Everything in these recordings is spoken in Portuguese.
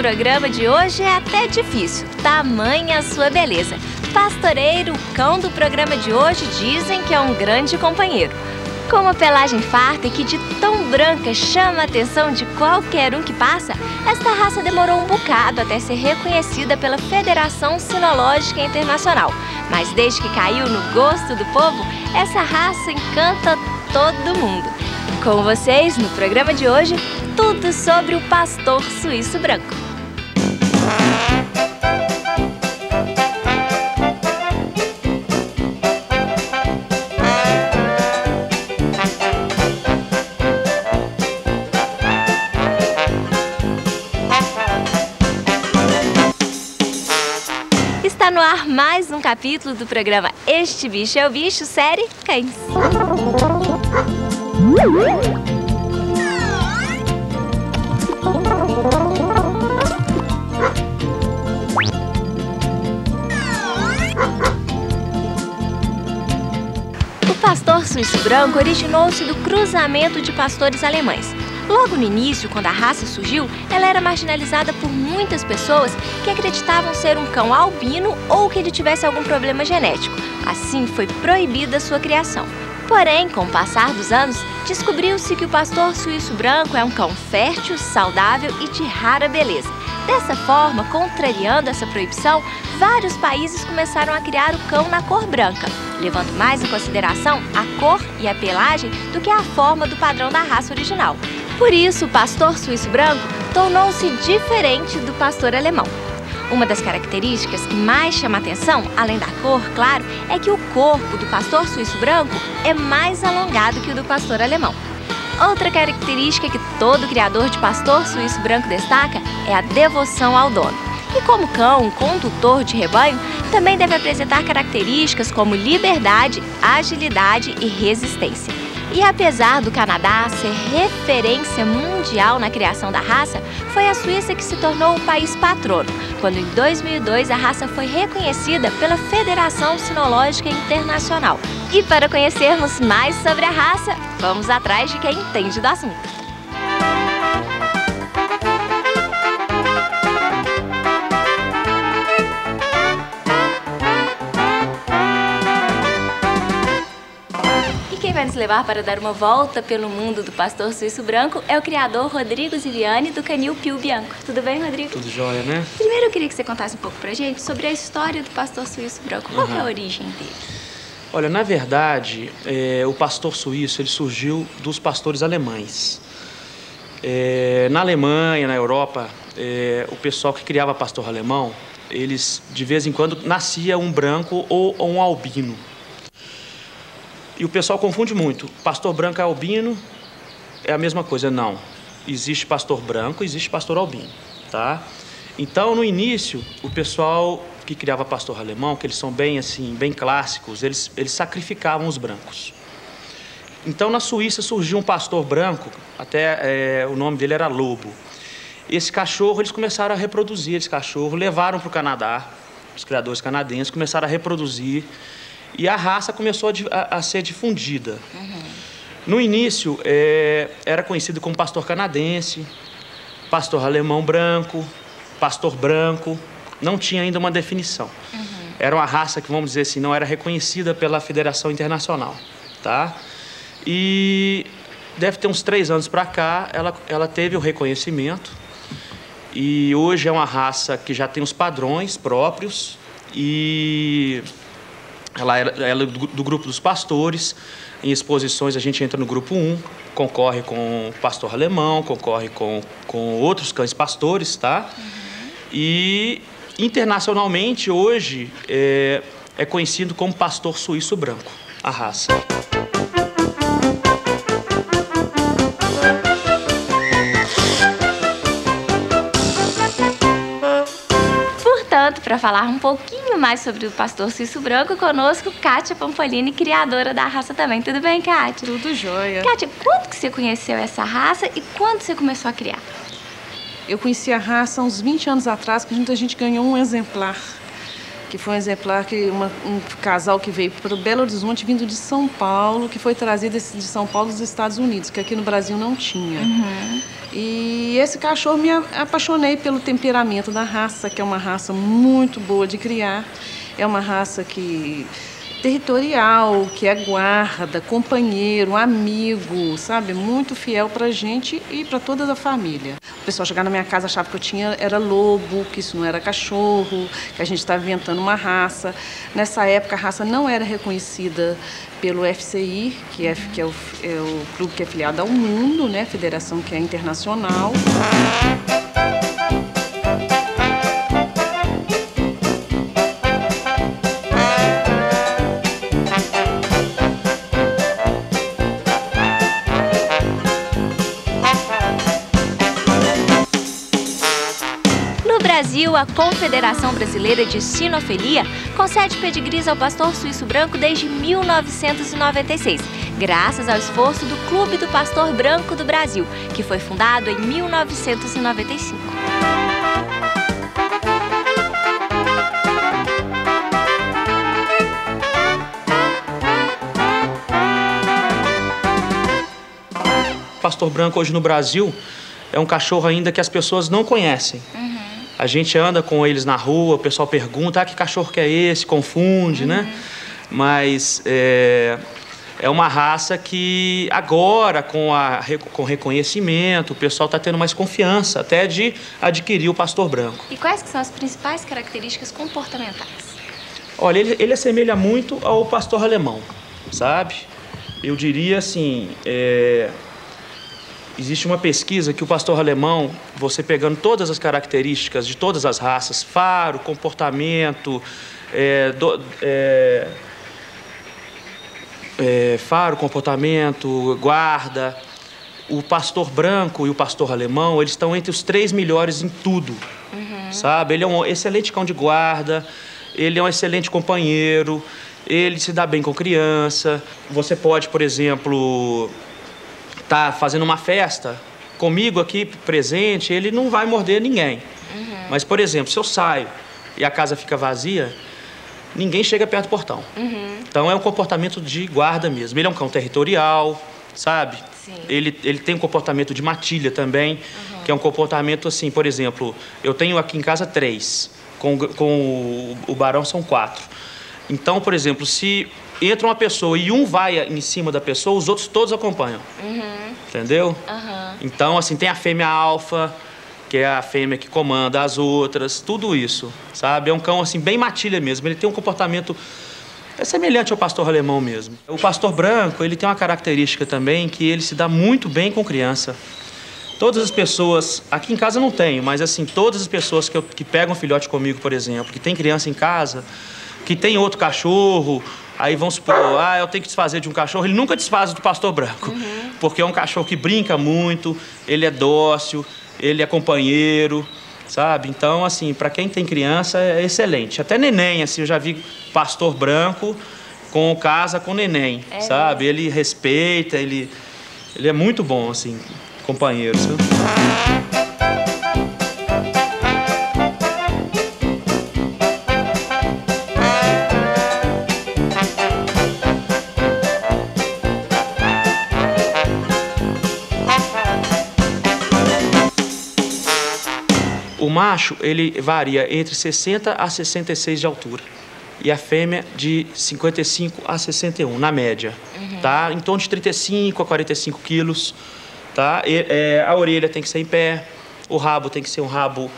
programa de hoje é até difícil, tamanha a sua beleza. Pastoreiro, o cão do programa de hoje, dizem que é um grande companheiro. Com uma pelagem farta e que de tão branca chama a atenção de qualquer um que passa, esta raça demorou um bocado até ser reconhecida pela Federação Cinológica Internacional. Mas desde que caiu no gosto do povo, essa raça encanta todo mundo. Com vocês, no programa de hoje, tudo sobre o pastor suíço branco. Está no ar mais um capítulo do programa Este Bicho é o Bicho, série Cães. O pastor suíço branco originou-se do cruzamento de pastores alemães. Logo no início, quando a raça surgiu, ela era marginalizada por muitas pessoas que acreditavam ser um cão albino ou que ele tivesse algum problema genético. Assim, foi proibida sua criação. Porém, com o passar dos anos, descobriu-se que o pastor suíço branco é um cão fértil, saudável e de rara beleza. Dessa forma, contrariando essa proibição, vários países começaram a criar o cão na cor branca, levando mais em consideração a cor e a pelagem do que a forma do padrão da raça original. Por isso, o pastor suíço branco tornou-se diferente do pastor alemão. Uma das características que mais chama a atenção, além da cor, claro, é que o corpo do pastor suíço branco é mais alongado que o do pastor alemão. Outra característica que todo criador de pastor suíço branco destaca é a devoção ao dono. E como cão, condutor de rebanho, também deve apresentar características como liberdade, agilidade e resistência. E apesar do Canadá ser referência mundial na criação da raça, foi a Suíça que se tornou o país patrono, quando em 2002 a raça foi reconhecida pela Federação Cinológica Internacional. E para conhecermos mais sobre a raça, vamos atrás de quem entende do assunto. Quem vai nos levar para dar uma volta pelo mundo do pastor suíço branco é o criador Rodrigo Ziviani, do canil Pio Bianco. Tudo bem, Rodrigo? Tudo jóia, né? Primeiro eu queria que você contasse um pouco pra gente sobre a história do pastor suíço branco. Qual é a origem dele? Olha, na verdade, o pastor suíço ele surgiu dos pastores alemães. Na Alemanha, na Europa, o pessoal que criava pastor alemão, eles de vez em quando nascia um branco ou um albino. E o pessoal confunde muito. Pastor branco é albino, é a mesma coisa. Não. Existe pastor branco, existe pastor albino, tá? Então, no início, o pessoal que criava pastor alemão, que eles são bem assim, bem clássicos, eles sacrificavam os brancos. Então, na Suíça surgiu um pastor branco, até o nome dele era Lobo. Esse cachorro, eles começaram a reproduzir esse cachorro, levaram para o Canadá, os criadores canadenses começaram a reproduzir. E a raça começou a ser difundida. No início, era conhecido como pastor canadense, pastor alemão branco, pastor branco. Não tinha ainda uma definição. Era uma raça que, vamos dizer assim, não era reconhecida pela Federação Internacional. Tá? E deve ter uns 3 anos para cá, ela teve o reconhecimento. E hoje é uma raça que já tem os padrões próprios e... Ela é do grupo dos pastores. Em exposições a gente entra no grupo 1, concorre com o pastor alemão, concorre com outros cães pastores, tá? E internacionalmente hoje é conhecido como pastor suíço branco, a raça. Portanto, para falar um pouquinho mais sobre o pastor suíço branco, conosco Kátia Pampolini, criadora da raça também. Tudo bem, Kátia? Tudo jóia. Kátia, quando que você conheceu essa raça e quando você começou a criar? Eu conheci a raça há uns 20 anos atrás, que a gente ganhou um exemplar, que foi um exemplar que um casal que veio para o Belo Horizonte vindo de São Paulo, que foi trazido de São Paulo dos Estados Unidos, que aqui no Brasil não tinha. E esse cachorro me apaixonei pelo temperamento da raça, que é uma raça muito boa de criar. É uma raça que territorial, que é guarda, companheiro, amigo, sabe? Muito fiel pra gente e pra toda a família. O pessoal chegava na minha casa achava que eu tinha era lobo, que isso não era cachorro, que a gente estava inventando uma raça. Nessa época a raça não era reconhecida pelo FCI, que é o clube que é filiado ao mundo, né? Federação que é internacional. No Brasil, a Confederação Brasileira de Sinofilia concede pedigrees ao pastor suíço branco desde 1996, graças ao esforço do Clube do Pastor Branco do Brasil, que foi fundado em 1995. Pastor branco hoje no Brasil é um cachorro ainda que as pessoas não conhecem. A gente anda com eles na rua, o pessoal pergunta, que cachorro que é esse? Confunde, né? Mas é uma raça que agora, com reconhecimento, o pessoal está tendo mais confiança até de adquirir o pastor branco. E quais que são as principais características comportamentais? Olha, ele assemelha muito ao pastor alemão, sabe? Eu diria assim, existe uma pesquisa que o pastor alemão, você pegando todas as características de todas as raças, faro, comportamento, guarda, o pastor branco e o pastor alemão, eles estão entre os 3 melhores em tudo, sabe? Ele é um excelente cão de guarda, ele é um excelente companheiro, ele se dá bem com criança. Você pode, por exemplo, tá fazendo uma festa comigo aqui presente, ele não vai morder ninguém. Mas, por exemplo, se eu saio e a casa fica vazia, ninguém chega perto do portão. Então é um comportamento de guarda mesmo. Ele é um cão territorial, sabe? Sim. Ele tem um comportamento de matilha também, que é um comportamento assim, por exemplo, eu tenho aqui em casa 3, com o barão são 4. Então, por exemplo, se entra uma pessoa e um vai em cima da pessoa, os outros todos acompanham. Entendeu? Então, assim, tem a fêmea alfa, que é a fêmea que comanda as outras, tudo isso, sabe? É um cão, assim, bem matilha mesmo. Ele tem um comportamento semelhante ao pastor alemão mesmo. O pastor branco, ele tem uma característica também que ele se dá muito bem com criança. Todas as pessoas, aqui em casa eu não tenho, mas assim, todas as pessoas que pegam filhote comigo, por exemplo, que tem criança em casa, que tem outro cachorro, aí vão supor, eu tenho que desfazer de um cachorro, ele nunca desfaz do pastor branco, porque é um cachorro que brinca muito, ele é dócil, ele é companheiro, sabe? Então, assim, para quem tem criança é excelente. Até neném, assim, eu já vi pastor branco com casa com neném, sabe? Ele respeita, ele é muito bom, assim, companheiro, sabe? O macho, ele varia entre 60 a 66 de altura. E a fêmea de 55 a 61, na média. Tá? Em torno de 35 a 45 quilos. Tá? A orelha tem que ser em pé. O rabo tem que ser um rabo...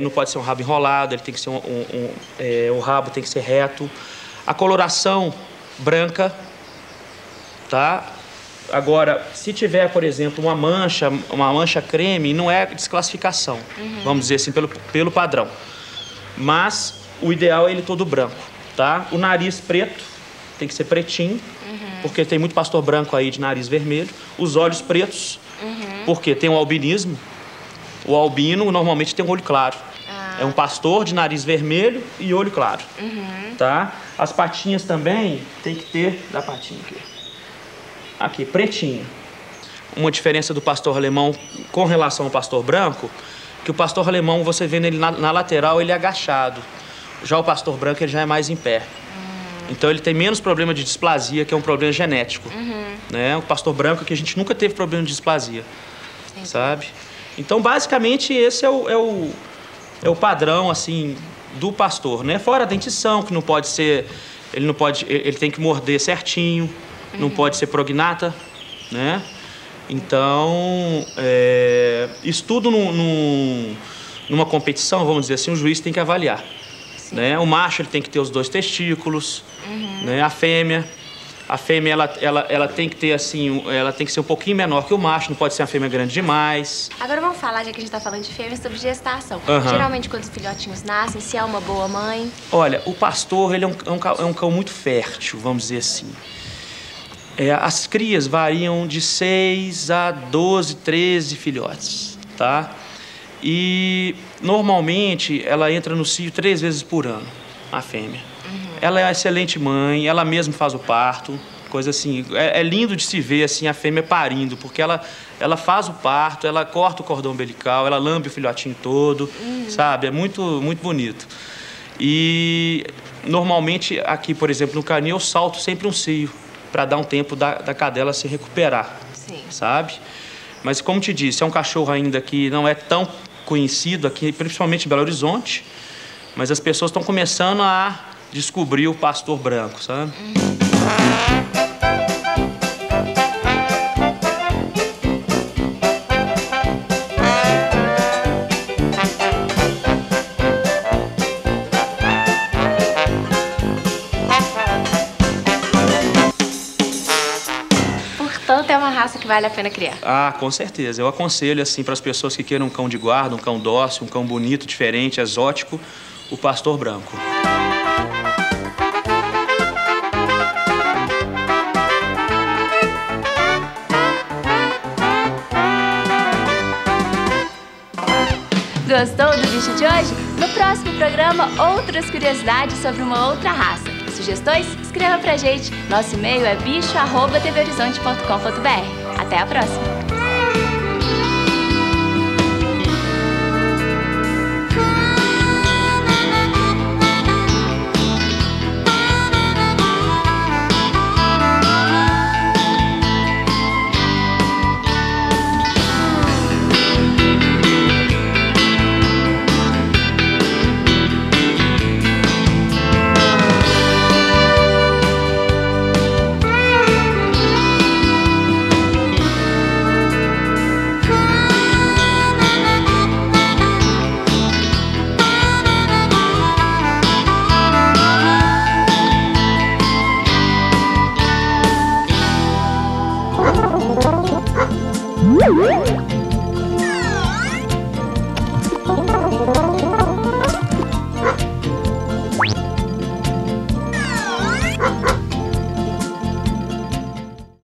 não pode ser um rabo enrolado, ele tem que ser o rabo tem que ser reto. A coloração branca. Tá? Agora, se tiver, por exemplo, uma mancha creme, não é desclassificação, vamos dizer assim, pelo padrão. Mas o ideal é ele todo branco, tá? O nariz preto, tem que ser pretinho, porque tem muito pastor branco aí de nariz vermelho. Os olhos pretos, porque tem o albinismo. O albino normalmente tem um olho claro. É um pastor de nariz vermelho e olho claro, tá? As patinhas também tem que ter, da patinha aqui. Aqui, pretinho. Uma diferença do pastor alemão com relação ao pastor branco, que o pastor alemão, você vê nele na lateral, ele é agachado. Já o pastor branco, ele já é mais em pé. Então ele tem menos problema de displasia, que é um problema genético. Né? O pastor branco que a gente nunca teve problema de displasia, sabe? Então, basicamente, esse é o padrão, assim, do pastor, né? Fora a dentição, que não pode ser... Ele tem que morder certinho, não pode ser prognata, né? Então, isso tudo numa competição, vamos dizer assim, o juiz tem que avaliar. Né? O macho ele tem que ter os 2 testículos, né? A fêmea ela tem que ter assim, ela tem que ser um pouquinho menor que o macho, não pode ser uma fêmea grande demais. Agora vamos falar, já que a gente tá falando de fêmea, sobre gestação. Geralmente quando os filhotinhos nascem, se é uma boa mãe... Olha, o pastor ele é um cão muito fértil, vamos dizer assim. As crias variam de 6 a 12, 13 filhotes, tá? E normalmente ela entra no cio 3 vezes por ano, a fêmea. Ela é uma excelente mãe, ela mesma faz o parto, coisa assim. É lindo de se ver assim a fêmea parindo, porque ela faz o parto, ela corta o cordão umbilical, ela lambe o filhotinho todo, sabe? É muito, muito bonito. E normalmente aqui, por exemplo, no canil, eu salto sempre um cio para dar um tempo da cadela se recuperar, sabe? Mas como te disse, é um cachorro ainda que não é tão conhecido aqui, principalmente em Belo Horizonte, mas as pessoas estão começando a descobrir o pastor branco, sabe? Portanto, é uma raça que vale a pena criar. Ah, com certeza. Eu aconselho assim para as pessoas que queiram um cão de guarda, um cão dócil, um cão bonito, diferente, exótico, o pastor branco. Gostou do vídeo de hoje? No próximo programa, outras curiosidades sobre uma outra raça. Sugestões? Escreva pra gente. Nosso e-mail é bicho@tvhorizonte.com.br. Até a próxima! Woo!